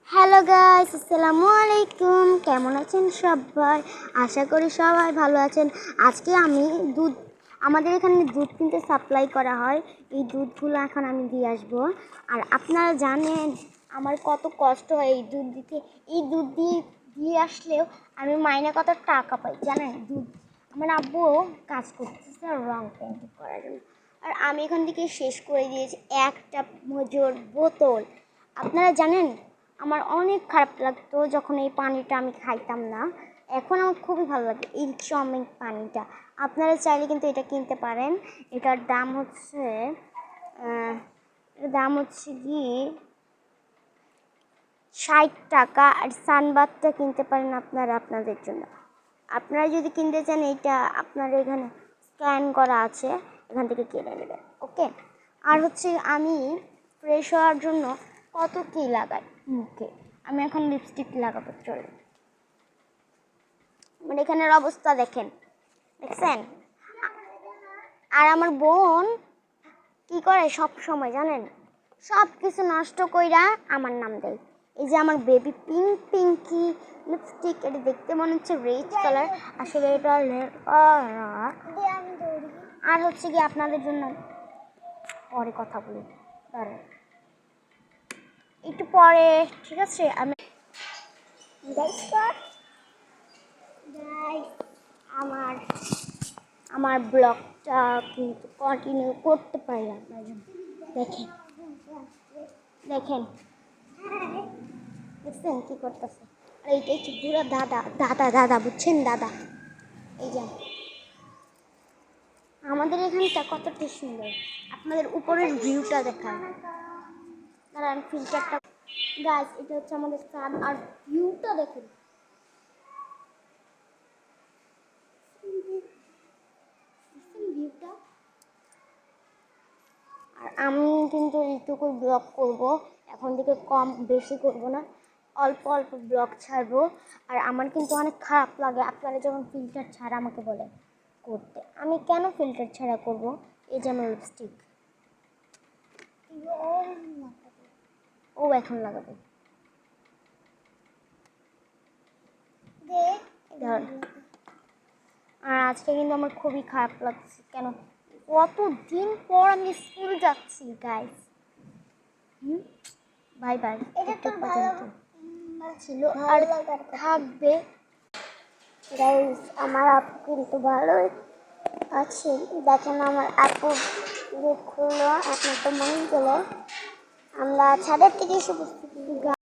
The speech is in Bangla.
হ্যালো গাইস, আসসালামু আলাইকুম। কেমন আছেন সবাই? আশা করি সবাই ভালো আছেন। আজকে আমি আমাদের এখানে দুধ কিনতে সাপ্লাই করা হয়। এই দুধগুলো এখন আমি দিয়ে আসবো। আর আপনারা জানেন আমার কত কষ্ট হয় এই দুধ দিতে। এই দুধ দিয়ে আসলেও আমি মাইনে কত টাকা পাই জানেন। আমার আব্বু কাজ করতেছে রং পেন্টিং করার জন্য। আর আমি এখান থেকে শেষ করে দিয়েছি একটা মজুর বোতল। আপনারা জানেন আমার অনেক খারাপ লাগতো যখন এই পানিটা আমি খাইতাম না। এখন আমার খুবই ভালো লাগে এই চাউমিন পানিটা। আপনারা চাইলে কিন্তু এটা কিনতে পারেন। এটার দাম হচ্ছে কি 60 টাকা। আর সানবাদটা কিনতে পারেন আপনারা আপনাদের জন্য। আপনারা যদি কিনতে চান এইটা আপনার এখানে স্ক্যান করা আছে, এখান থেকে কিনে নেবেন। ওকে। আর হচ্ছে আমি ফ্রেশ হওয়ার জন্য কত কী লাগাই মুখে। আমি এখন লিপস্টিক লাগাবো, চলে। মানে এখানের অবস্থা দেখছেন। আর আমার বোন কি করে সব সময় জানেন, সব কিছু নষ্ট কইরা আমার নাম দেয়। এই যে আমার বেবি পিঙ্কি লিপস্টিক, এটা দেখতে মনে হচ্ছে রেড কালার, আসলে এটা আর হচ্ছে কি আপনাদের জন্য পরে কথা বলি, দাঁড়ান একটু পরে, ঠিক আছে? আমি আমার আমার ব্লগটা কিন্তু কন্টিনিউ করতে পারি আপনার জন্য। দেখেন দেখেন বুঝছেন কী করতেছে? আর এইটা হচ্ছে পুরো দাদা দাদা দাদা, বুঝছেন দাদা? এই যে আমাদের এখানটা কতটা সুন্দর, আপনাদের উপরের ভিউটা দেখায়। দাঁড়ান ফিল্টারটা, গাছ, এটা হচ্ছে আমাদের সান। আর ভিউটা দেখেন, ভিউটা। আর আমি কিন্তু এইটুকু ব্লগ করব, এখন থেকে কম বেশি করব না, অল্প অল্প ব্লগ ছাড়বো। আর আমার কিন্তু অনেক খারাপ লাগে আপনারা যখন ফিল্টার ছাড়া আমাকে বলে করতে। আমি কেন ফিল্টার ছাড়া করব? এই যে আমার লিপস্টিক, ও এখন লাগাবে। আর আজকে কিন্তু আমার খুবই খারাপ লাগছে, কেন কতদিন পর আমি স্কুল যাচ্ছি গাইস। বাই বাই, এটা পর্যন্ত ছিল আর থাকবে। গাইস আমার আপু কিন্তু ভালোই আছে, দেখেন আমার আপু যে খুললো, আপনার তো মনে গেল আমরা ছাদের থেকে এসে